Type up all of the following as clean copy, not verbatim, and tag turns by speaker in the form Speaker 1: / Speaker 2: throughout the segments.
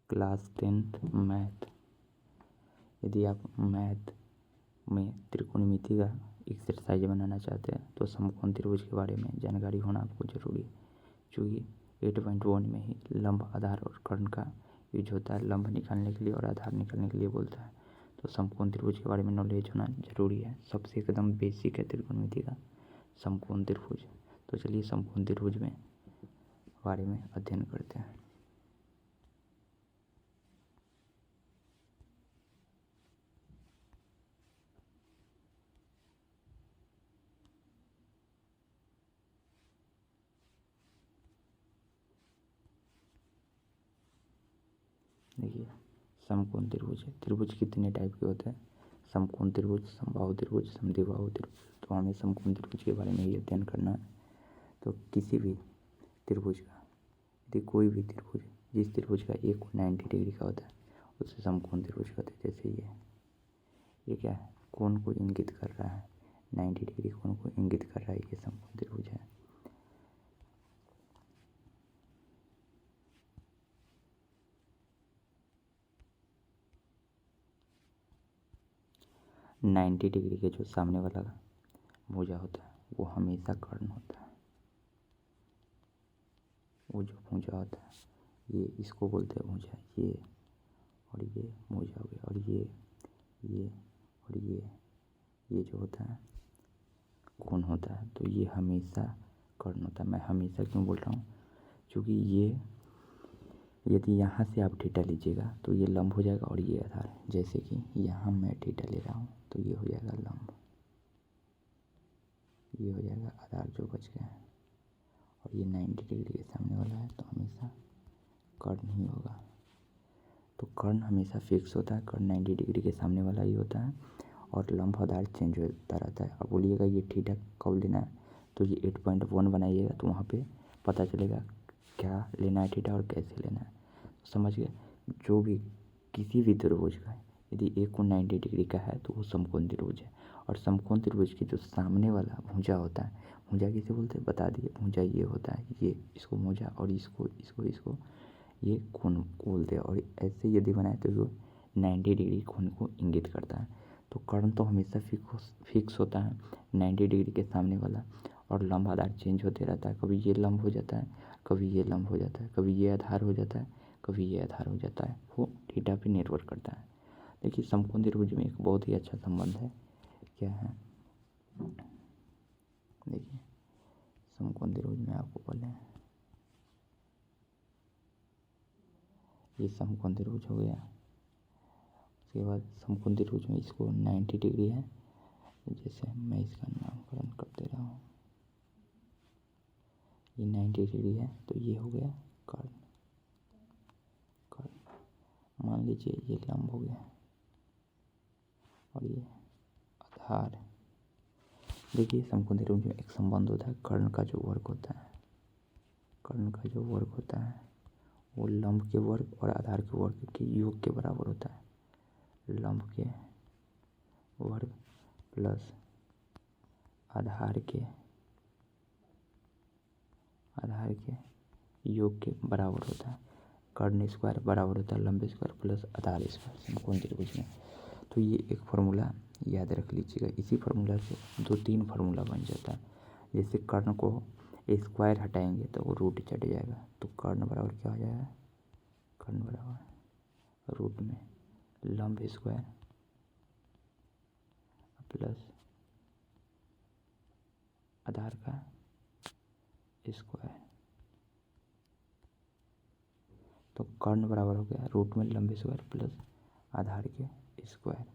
Speaker 1: Class 10th math. यदि आप math में त्रिकोणमिति का एक्सरसाइज बनाना चाहते हैं तो समकोण त्रिभुज के बारे में जानकारी होना आपको जरूरी है, क्योंकि 8.1 में ही लंब, आधार और कर्ण का यूज होता है। लंब निकालने के लिए और आधार निकालने के लिए बोलता है, तो समकोण त्रिभुज के बारे में नॉलेज होना जरूरी है। सबसे एकदम बेसिक है त्रिकोणमिति का समकोण त्रिभुज। तो चलिए समकोण त्रिभुज में बारे में अध्ययन करते हैं। देखिए समकोण त्रिभुज है। त्रिभुज कितने टाइप के होते हैं? समकोण त्रिभुज, समबाहु त्रिभुज, समद्विबाहु त्रिभुज। तो हमें समकोण त्रिभुज के बारे में ही अध्ययन करना है। तो किसी भी त्रिभुज का, यदि कोई भी त्रिभुज, जिस त्रिभुज का एक 90 डिग्री का होता है उसे समकोण त्रिभुज कहते हैं। जैसे ये क्या है? कोण को इंगित कर रहा है, 90 डिग्री कोण को इंगित कर रहा है, ये समकोण त्रिभुज है। नाइन्टी डिग्री के जो सामने वाला भुजा होता है वो हमेशा कर्ण होता है। वो जो भुजा होता है, ये इसको बोलते हैं भुजा। ये और ये भुजा हो गया, और ये और ये जो होता है कोण होता है। तो ये हमेशा कर्ण होता है। मैं हमेशा क्यों बोल रहा हूँ? क्योंकि ये यदि यहाँ से आप थीटा लीजिएगा तो ये लंब हो जाएगा और ये आधार। जैसे कि यहाँ मैं थीटा ले रहा हूँ तो ये हो जाएगा लंब, ये हो जाएगा आधार जो बच गया है, और ये 90 डिग्री के सामने वाला है तो हमेशा कर्ण ही होगा। तो कर्ण हमेशा फिक्स होता है, कर्ण 90 डिग्री के सामने वाला ही होता है, और लंब आधार चेंज होता रहता है। अब बोलिएगा ये थीटा कब लेना है? तो ये 8.1 बनाइएगा तो वहाँ पे पता चलेगा क्या लेना है थीटा और कैसे लेना है। समझ गए? जो भी किसी भी त्रिभुज का यदि एक कोण 90 डिग्री का है तो वो समकोण त्रिभुज है। और समकोण त्रिभुज के जो सामने वाला भुजा होता है, भुजा किसे बोलते हैं बता दिए? भुजा ये होता है, ये इसको भुजा, और इसको ये कोण बोलते हैं। और ऐसे यदि बनाए तो वो 90 डिग्री कोण को इंगित करता है। तो कर्ण तो हमेशा फिक्स होता है 90 डिग्री के सामने वाला, और लंब आधार चेंज होते रहता है। कभी ये लंब हो जाता है, कभी ये लंब हो जाता है, कभी ये आधार हो जाता है, कभी ये आधार हो जाता है। वो थीटा पे निर्भर करता है। देखिए समकोण त्रिभुज में एक बहुत ही अच्छा संबंध है। क्या है? देखिए समकोण त्रिभुज में आपको पहले ये समकोण त्रिभुज हो गया। उसके बाद समकोण त्रिभुज में इसको 90 डिग्री है, जैसे मैं इसका नामकरण कर दे रहा हूँ। ये 90 डिग्री है तो ये हो गया कर्ण। मान लीजिए ये लंब हो गया और ये आधार। देखिए समकोण त्रिभुज में एक संबंध होता है, कर्ण का जो वर्ग होता है, कर्ण का जो वर्ग होता है वो लंब के वर्ग और आधार के वर्ग के योग के बराबर होता है। लंब के वर्ग प्लस आधार के योग के बराबर होता है। कर्ण स्क्वायर बराबर होता है लंब स्क्वायर प्लस आधार स्क्वायर समकोण त्रिभुज में। तो ये एक फार्मूला याद रख लीजिएगा। इसी फार्मूला से 2-3 फार्मूला बन जाता है। जैसे कर्ण को स्क्वायर हटाएंगे तो वो रूट चढ़ जाएगा, तो कर्ण बराबर क्या हो जाएगा? कर्ण बराबर रूट में लंब स्क्वायर प्लस आधार का स्क्वायर। तो कर्ण बराबर हो गया रूट में लंब स्क्वायर प्लस आधार के स्क्वायर।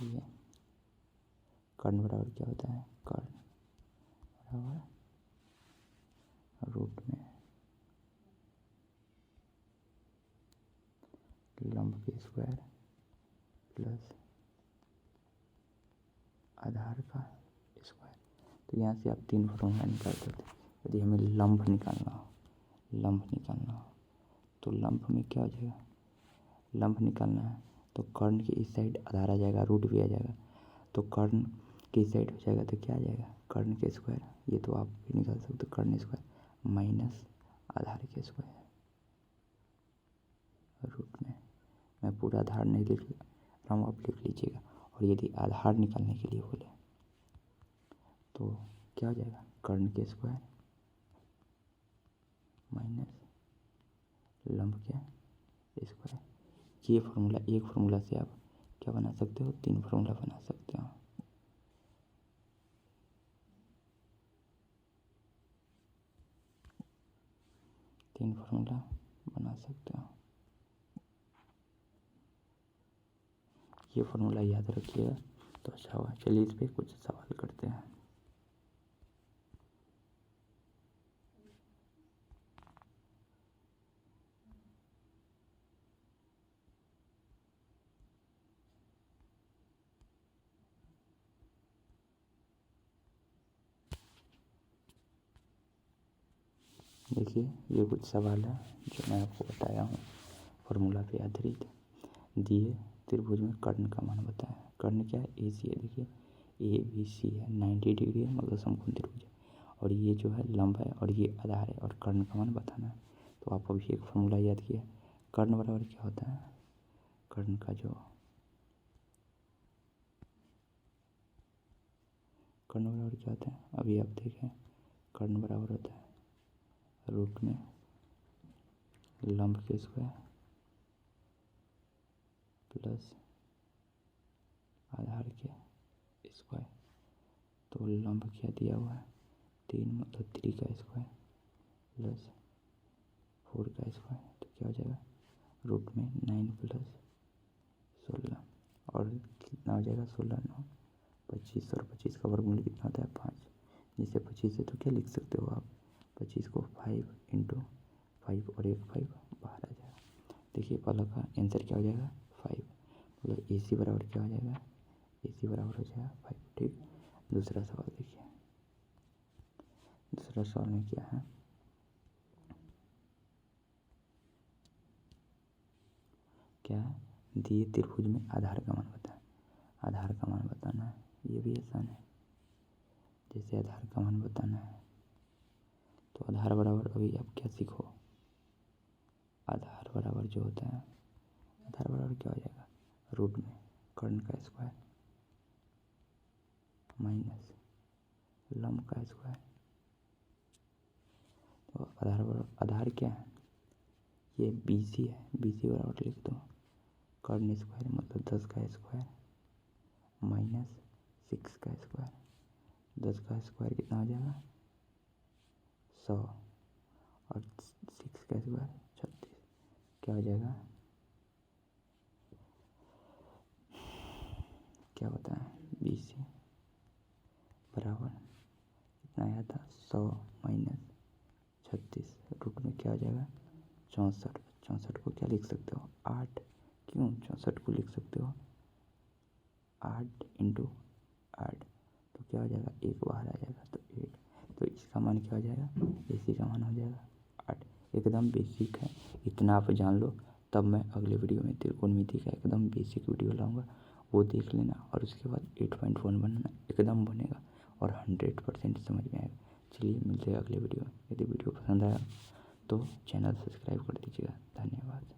Speaker 1: ये कर्ण बराबर क्या होता है? कर्ण बराबर रूट में लंब के स्क्वायर प्लस आधार का स्क्वायर। तो यहाँ से आप 3 फॉर्मूला निकाल सकते हैं। यदि हमें लंब निकालना हो तो लंब में क्या हो जाएगा? लंब निकालना है तो कर्ण के इस साइड आधार आ जाएगा, रूट भी आ जाएगा। तो कर्ण के इस साइड हो जाएगा तो क्या आ जाएगा? कर्ण के स्क्वायर। ये तो आप भी निकाल सकते हो, कर्ण स्क्वायर माइनस आधार के स्क्वायर। पूरा आधार नहीं लिख रहा हूँ, आप लिख लीजिएगा। और यदि आधार निकालने के लिए बोले तो क्या हो जाएगा, कर्ण के स्क्वायर माइनस लंब क्या स्क्वायर। ये फार्मूला, एक फार्मूला से आप क्या बना सकते हो, 3 फार्मूला बना सकते हो। तीन फार्मूला बना सकते हो। ये फार्मूला याद रखिएगा तो अच्छा होगा। चलिए इस पर कुछ सवाल करते हैं। देखिए ये कुछ सवाल है जो मैं आपको बताया हूँ फार्मूला पे आधारित। दिए त्रिभुज में कर्ण का मान बताएं। कर्ण क्या है, ए सी है। देखिए ए बी सी है, 90 डिग्री है, मतलब समकोण त्रिभुज है। और ये जो है लंब है और ये आधार है और कर्ण का मान बताना है। तो आप अभी एक फार्मूला याद किया, कर्ण बराबर क्या होता है, कर्ण का जो कर्ण बराबर क्या होता है, अभी आप देखें, कर्ण बराबर होता है रूट में लंब के स्क्वायर प्लस आधार के स्क्वायर। तो लंब क्या दिया हुआ है, 3 मतलब 3 का स्क्वायर प्लस 4 का स्क्वायर। तो क्या हो जाएगा, रूट में 9 प्लस 16 और कितना हो जाएगा, 16 9 25 और 25 का वर्गमूल कितना होता है 5। जिसे 25 है तो क्या लिख सकते हो आप, 25 को 5 × 5 और 1 5 बाहर आ जाएगा। देखिए पहला का आंसर क्या हो जाएगा 5, मतलब ए सी बराबर क्या हो जाएगा, ए सी बराबर हो जाएगा 5। ठीक, दूसरा सवाल देखिए। दूसरा सवाल में क्या है, क्या है, दिए त्रिभुज में आधार का मान बताएं। आधार का मान बताना है, ये भी आसान है। जैसे आधार का मान बताना है तो आधार बराबर, अभी आप क्या सीखो, आधार बराबर जो होता है, आधार बराबर क्या हो जाएगा, रूट में कर्ण का स्क्वायर माइनस लंब का स्क्वायर। तो आधार बराबर, आधार क्या है, ये बी सी है, बी सी बराबर लिख दो कर्ण स्क्वायर मतलब 10 का स्क्वायर माइनस 6 का स्क्वायर। 10 का स्क्वायर कितना हो जाएगा 100 और 6 का स्क्वायर 36। क्या हो जाएगा, क्या बताएं, बी सी बराबर कितना आया था 100 माइनस 36, रूट में क्या हो जाएगा 64। 64 को क्या लिख सकते हो 8, क्यों 64 को लिख सकते हो 8 × 8। तो क्या हो जाएगा, एक बाहर आ जाएगा तो 8। तो इसका मान क्या हो जाएगा, इसी का मान हो जाएगा 8। एकदम बेसिक है, इतना आप जान लो। तब मैं अगले वीडियो में त्रिकोणमिति का एकदम बेसिक वीडियो लाऊंगा, वो देख लेना। और उसके बाद 8.1 बनाना, एकदम बनेगा और 100% समझ में आएगा। चलिए मिलते हैं अगले वीडियो में। यदि वीडियो पसंद आया तो चैनल सब्सक्राइब कर दीजिएगा। धन्यवाद।